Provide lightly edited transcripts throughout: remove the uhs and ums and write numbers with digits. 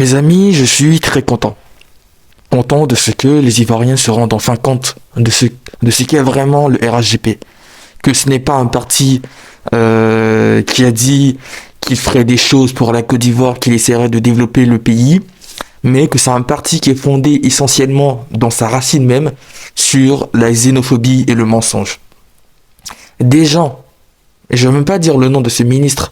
Mes amis, je suis très content. Content de ce que les Ivoiriens se rendent enfin compte de ce qu'est vraiment le RHGP. Que ce n'est pas un parti qui a dit qu'il ferait des choses pour la Côte d'Ivoire, qu'il essaierait de développer le pays, mais que c'est un parti qui est fondé essentiellement dans sa racine même sur la xénophobie et le mensonge. Des gens, et je ne veux même pas dire le nom de ce ministre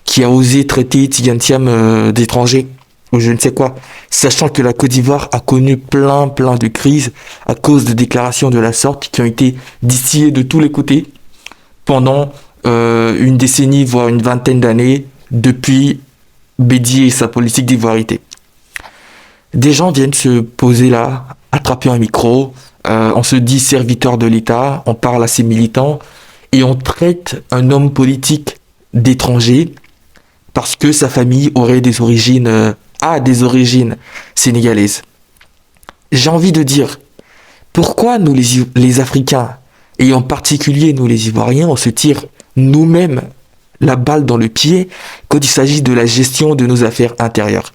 qui a osé traiter Tigan d'étranger, ou je ne sais quoi, sachant que la Côte d'Ivoire a connu plein de crises à cause de déclarations de la sorte qui ont été distillées de tous les côtés pendant une décennie, voire une vingtaine d'années, depuis Bédier et sa politique d'ivoirité. Des gens viennent se poser là, attraper un micro, on se dit serviteur de l'État, on parle à ses militants, et on traite un homme politique d'étranger parce que sa famille aurait des origines, a des origines sénégalaises. J'ai envie de dire, pourquoi nous les Africains, et en particulier nous les Ivoiriens, on se tire nous-mêmes la balle dans le pied quand il s'agit de la gestion de nos affaires intérieures?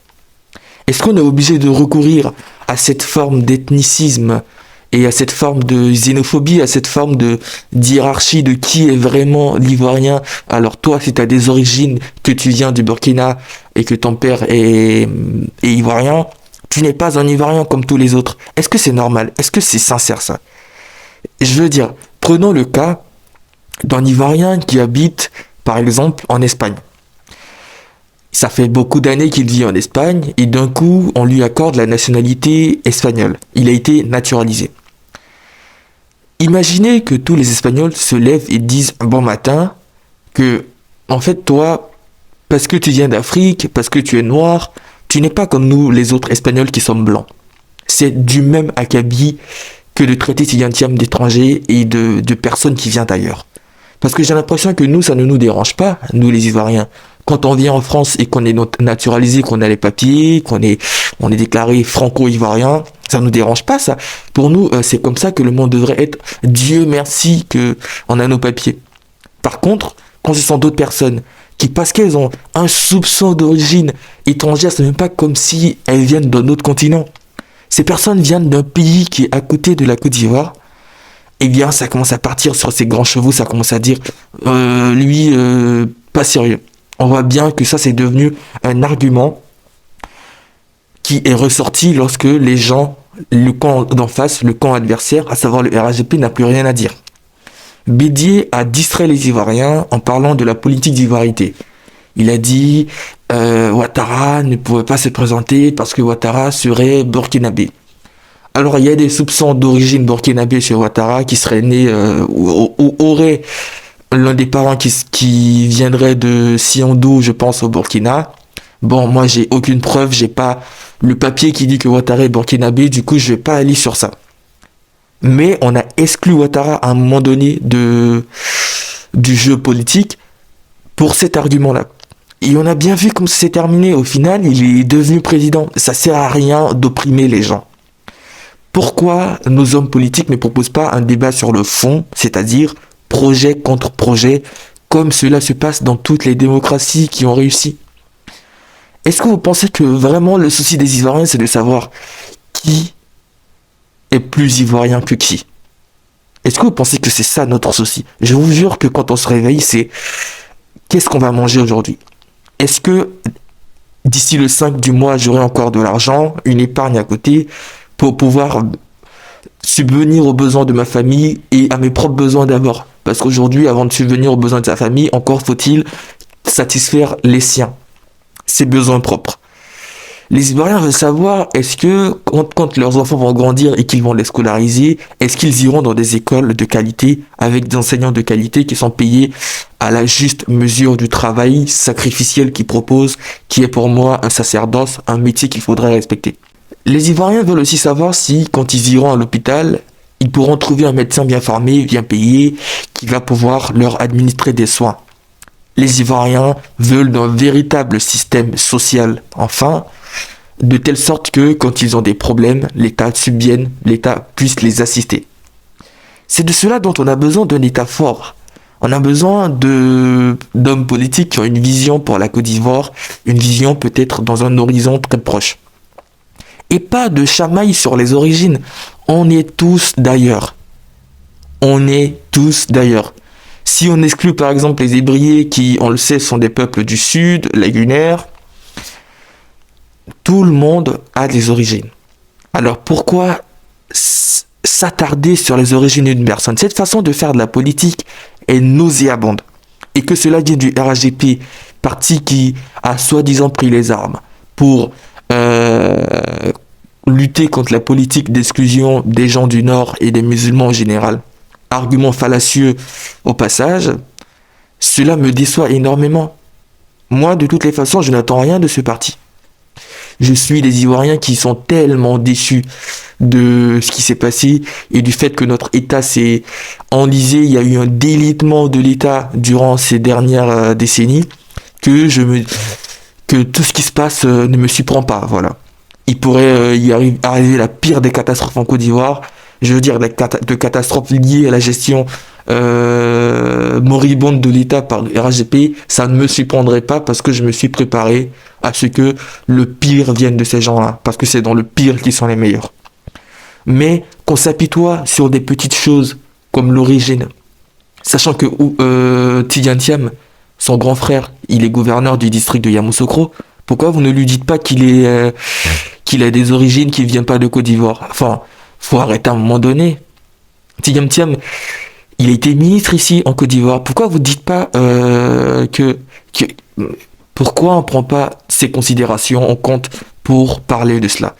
Est-ce qu'on est obligé de recourir à cette forme d'ethnicisme et à cette forme de xénophobie, à cette forme de d'hierarchie de qui est vraiment l'Ivoirien? Alors toi, si tu as des origines, que tu viens du Burkina et que ton père est Ivoirien, tu n'es pas un Ivoirien comme tous les autres. Est-ce que c'est normal? Est-ce que c'est sincère ça? Je veux dire, prenons le cas d'un Ivoirien qui habite, par exemple, en Espagne. Ça fait beaucoup d'années qu'il vit en Espagne et d'un coup, on lui accorde la nationalité espagnole. Il a été naturalisé. Imaginez que tous les Espagnols se lèvent et disent un bon matin que, en fait, toi, parce que tu viens d'Afrique, parce que tu es noir, tu n'es pas comme nous, les autres Espagnols qui sommes blancs. C'est du même acabit que de traiter Tigantiam d'étrangers et de personnes qui viennent d'ailleurs. Parce que j'ai l'impression que nous, ça ne nous dérange pas, nous les Ivoiriens. Quand on vient en France et qu'on est naturalisé, qu'on a les papiers, on est déclaré franco-ivoirien, ça nous dérange pas ça. Pour nous, c'est comme ça que le monde devrait être. Dieu merci que on a nos papiers. Par contre, quand ce sont d'autres personnes qui, parce qu'elles ont un soupçon d'origine étrangère, c'est même pas comme si elles viennent d'un autre continent. Ces personnes viennent d'un pays qui est à côté de la Côte d'Ivoire. Eh bien, ça commence à partir sur ses grands chevaux, ça commence à dire, lui, pas sérieux. On voit bien que ça, c'est devenu un argument qui est ressorti lorsque les gens, le camp d'en face, le camp adversaire, à savoir le RHGP, n'a plus rien à dire. Bédier a distrait les Ivoiriens en parlant de la politique d'ivoirité. Il a dit Ouattara ne pouvait pas se présenter parce que Ouattara serait burkinabé. Alors il y a des soupçons d'origine burkinabé chez Ouattara qui serait né ou aurait l'un des parents qui viendrait de Siandou, je pense, au Burkina. Bon, moi, j'ai aucune preuve, j'ai pas le papier qui dit que Ouattara est burkinabé, du coup, je vais pas aller sur ça. Mais on a exclu Ouattara à un moment donné du jeu politique pour cet argument-là. Et on a bien vu comment c'est terminé. Au final, il est devenu président. Ça sert à rien d'opprimer les gens. Pourquoi nos hommes politiques ne proposent pas un débat sur le fond, c'est-à-dire projet contre projet, comme cela se passe dans toutes les démocraties qui ont réussi? Est-ce que vous pensez que vraiment le souci des Ivoiriens, c'est de savoir qui est plus Ivoirien que qui? Est-ce que vous pensez que c'est ça notre souci? Je vous jure que quand on se réveille, c'est qu'est-ce qu'on va manger aujourd'hui? Est-ce que d'ici le 5 du mois, j'aurai encore de l'argent, une épargne à côté, pour pouvoir subvenir aux besoins de ma famille et à mes propres besoins d'abord? Parce qu'aujourd'hui, avant de subvenir aux besoins de sa famille, encore faut-il satisfaire les siens, ses besoins propres. Les Ivoiriens veulent savoir, est-ce que quand leurs enfants vont grandir et qu'ils vont les scolariser, est-ce qu'ils iront dans des écoles de qualité avec des enseignants de qualité qui sont payés à la juste mesure du travail sacrificiel qu'ils proposent, qui est pour moi un sacerdoce, un métier qu'il faudrait respecter. Les Ivoiriens veulent aussi savoir si, quand ils iront à l'hôpital, ils pourront trouver un médecin bien formé, bien payé, qui va pouvoir leur administrer des soins. Les Ivoiriens veulent un véritable système social, enfin, de telle sorte que quand ils ont des problèmes, l'État puisse les assister. C'est de cela dont on a besoin d'un État fort. On a besoin d'hommes politiques qui ont une vision pour la Côte d'Ivoire, une vision peut-être dans un horizon très proche. Et pas de chamaille sur les origines. On est tous d'ailleurs. On est tous d'ailleurs. Si on exclut par exemple les Hébriers qui, on le sait, sont des peuples du sud, lagunaires, tout le monde a des origines. Alors pourquoi s'attarder sur les origines d'une personne? Cette façon de faire de la politique est nauséabonde. Et que cela vient du RHDP, parti qui a soi-disant pris les armes pour lutter contre la politique d'exclusion des gens du Nord et des musulmans en général. Argument fallacieux au passage, cela me déçoit énormément. Moi, de toutes les façons, je n'attends rien de ce parti. Je suis les Ivoiriens qui sont tellement déçus de ce qui s'est passé et du fait que notre État s'est enlisé. Il y a eu un délitement de l'État durant ces dernières décennies que tout ce qui se passe ne me surprend pas. Voilà. Il pourrait arriver la pire des catastrophes en Côte d'Ivoire. Je veux dire, de catastrophes liées à la gestion moribonde de l'État par le RHDP, ça ne me surprendrait pas parce que je me suis préparé à ce que le pire vienne de ces gens-là, parce que c'est dans le pire qu'ils sont les meilleurs. Mais qu'on s'apitoie sur des petites choses comme l'origine, sachant que Tidiane Thiam, son grand frère, il est gouverneur du district de Yamoussoukro, pourquoi vous ne lui dites pas qu'il a des origines qui ne viennent pas de Côte d'Ivoire? Enfin, faut arrêter à un moment donné. Tidiane Thiam, il a été ministre ici en Côte d'Ivoire. Pourquoi vous ne dites pas pourquoi on ne prend pas ces considérations en compte pour parler de cela?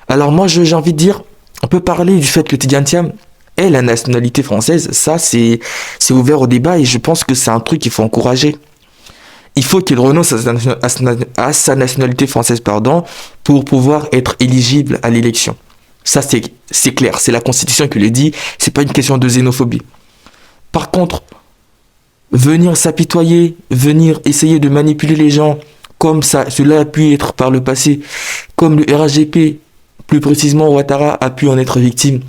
Alors moi, j'ai envie de dire, on peut parler du fait que Tidiane Thiam ait la nationalité française. Ça, c'est ouvert au débat et je pense que c'est un truc qu'il faut encourager. Il faut qu'il renonce à sa nationalité française, pour pouvoir être éligible à l'élection. Ça, c'est clair. C'est la Constitution qui le dit. C'est pas une question de xénophobie. Par contre, venir s'apitoyer, venir essayer de manipuler les gens, comme cela a pu être par le passé, comme le RHDP, plus précisément Ouattara, a pu en être victime,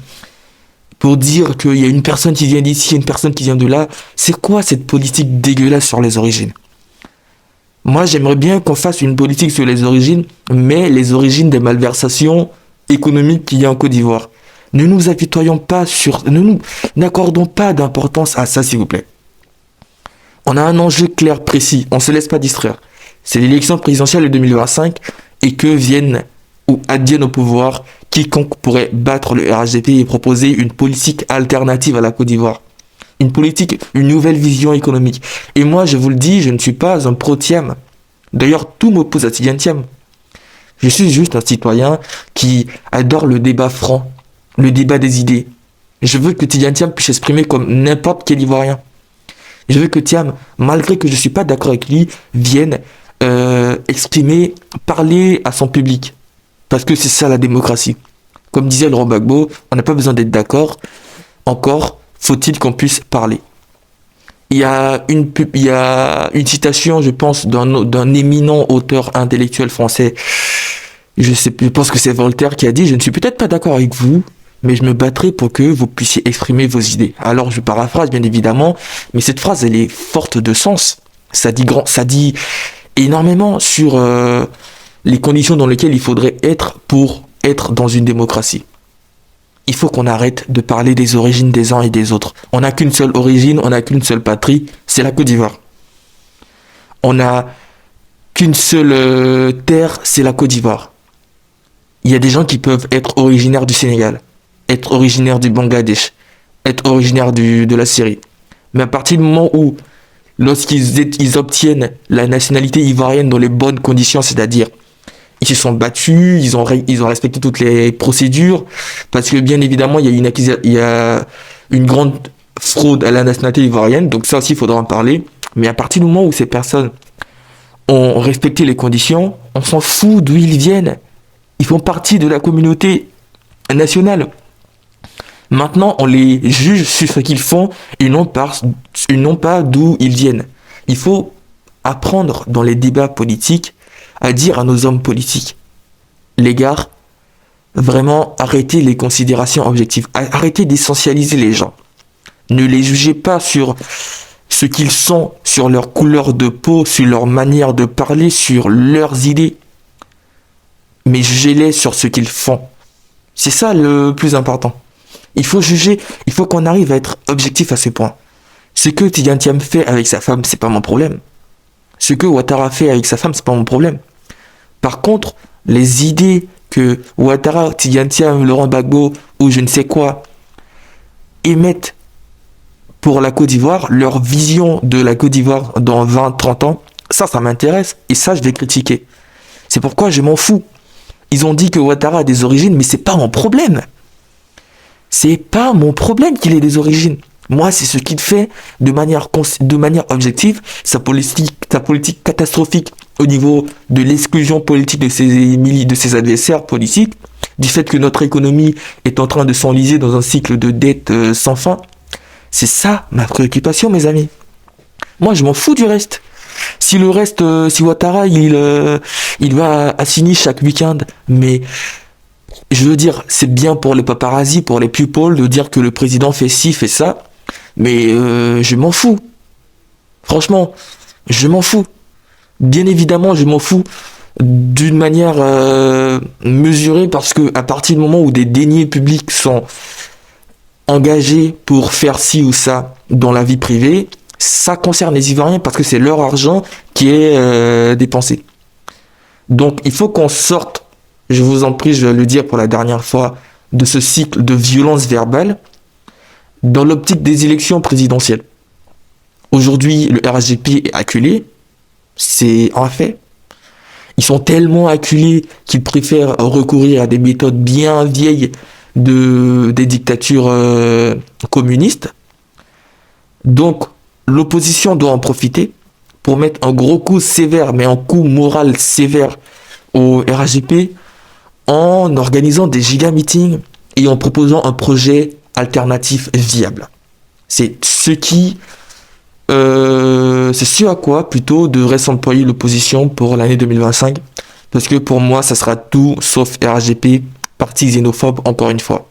pour dire qu'il y a une personne qui vient d'ici, une personne qui vient de là. C'est quoi cette politique dégueulasse sur les origines? Moi, j'aimerais bien qu'on fasse une politique sur les origines, mais les origines des malversations économiques qu'il y a en Côte d'Ivoire. Ne nous apitoyons pas n'accordons pas d'importance à ça, s'il vous plaît. On a un enjeu clair, précis. On ne se laisse pas distraire. C'est l'élection présidentielle de 2025 et que vienne ou advienne au pouvoir quiconque pourrait battre le RHDP et proposer une politique alternative à la Côte d'Ivoire. Une nouvelle vision économique. Et moi, je vous le dis, je ne suis pas un pro-Thiam. D'ailleurs, tout m'oppose à Tidiane Thiam. Je suis juste un citoyen qui adore le débat franc, le débat des idées. Je veux que Tidiane Thiam puisse s'exprimer comme n'importe quel Ivoirien. Je veux que Thiam, malgré que je ne suis pas d'accord avec lui, vienne exprimer, parler à son public. Parce que c'est ça la démocratie. Comme disait Laurent Gbagbo, on n'a pas besoin d'être d'accord. Encore faut-il qu'on puisse parler. Il y a une citation, je pense, d'un éminent auteur intellectuel français. Je pense que c'est Voltaire qui a dit « Je ne suis peut-être pas d'accord avec vous, mais je me battrai pour que vous puissiez exprimer vos idées. » Alors, je paraphrase, bien évidemment, mais cette phrase, elle est forte de sens. Ça dit énormément sur les conditions dans lesquelles il faudrait être pour être dans une démocratie. Il faut qu'on arrête de parler des origines des uns et des autres. On n'a qu'une seule origine, on n'a qu'une seule patrie, c'est la Côte d'Ivoire. On n'a qu'une seule terre, c'est la Côte d'Ivoire. Il y a des gens qui peuvent être originaires du Sénégal, être originaires du Bangladesh, être originaires de la Syrie. Mais à partir du moment où, lorsqu'ils obtiennent la nationalité ivoirienne dans les bonnes conditions, c'est-à-dire ils se sont battus, ils ont respecté toutes les procédures, parce que bien évidemment, il y a une grande fraude à la nationalité ivoirienne, donc ça aussi, il faudra en parler. Mais à partir du moment où ces personnes ont respecté les conditions, on s'en fout d'où ils viennent. Ils font partie de la communauté nationale. Maintenant, on les juge sur ce qu'ils font et non pas d'où ils viennent. Il faut apprendre dans les débats politiques à dire à nos hommes politiques, les gars, vraiment arrêtez les considérations objectives, arrêtez d'essentialiser les gens. Ne les jugez pas sur ce qu'ils sont, sur leur couleur de peau, sur leur manière de parler, sur leurs idées. Mais jugez-les sur ce qu'ils font. C'est ça le plus important. Il faut juger, il faut qu'on arrive à être objectif à ce point. Ce que Tidjane Thiam fait avec sa femme, c'est pas mon problème. Ce que Ouattara fait avec sa femme, c'est pas mon problème. Par contre, les idées que Ouattara, Tidjane Thiam, Laurent Gbagbo ou je ne sais quoi émettent pour la Côte d'Ivoire, leur vision de la Côte d'Ivoire dans 20-30 ans, ça m'intéresse et ça, je vais critiquer. C'est pourquoi je m'en fous. Ils ont dit que Ouattara a des origines, mais c'est pas mon problème. C'est pas mon problème qu'il ait des origines. Moi, c'est ce qu'il fait de manière objective, sa politique catastrophique au niveau de l'exclusion politique de ses adversaires politiques, du fait que notre économie est en train de s'enliser dans un cycle de dette sans fin. C'est ça ma préoccupation, mes amis. Moi, je m'en fous du reste. Si le reste, si Ouattara, il va à Sini chaque week-end, mais je veux dire, c'est bien pour les paparazzi, pour les people, de dire que le président fait ci, fait ça, mais je m'en fous. Franchement, je m'en fous. Bien évidemment, je m'en fous d'une manière mesurée, parce que à partir du moment où des deniers publics sont engagés pour faire ci ou ça dans la vie privée, ça concerne les Ivoiriens parce que c'est leur argent qui est dépensé. Donc il faut qu'on sorte, je vous en prie, je vais le dire pour la dernière fois, de ce cycle de violence verbale dans l'optique des élections présidentielles. Aujourd'hui, le RGP est acculé, c'est un fait. Ils sont tellement acculés qu'ils préfèrent recourir à des méthodes bien vieilles des dictatures communistes. Donc, l'opposition doit en profiter pour mettre un gros coup sévère, mais un coup moral sévère au RGP en organisant des giga-meetings et en proposant un projet alternatif viable. C'est ce à quoi plutôt devrait s'employer l'opposition pour l'année 2025, parce que pour moi, ça sera tout sauf RGP, parti xénophobe encore une fois.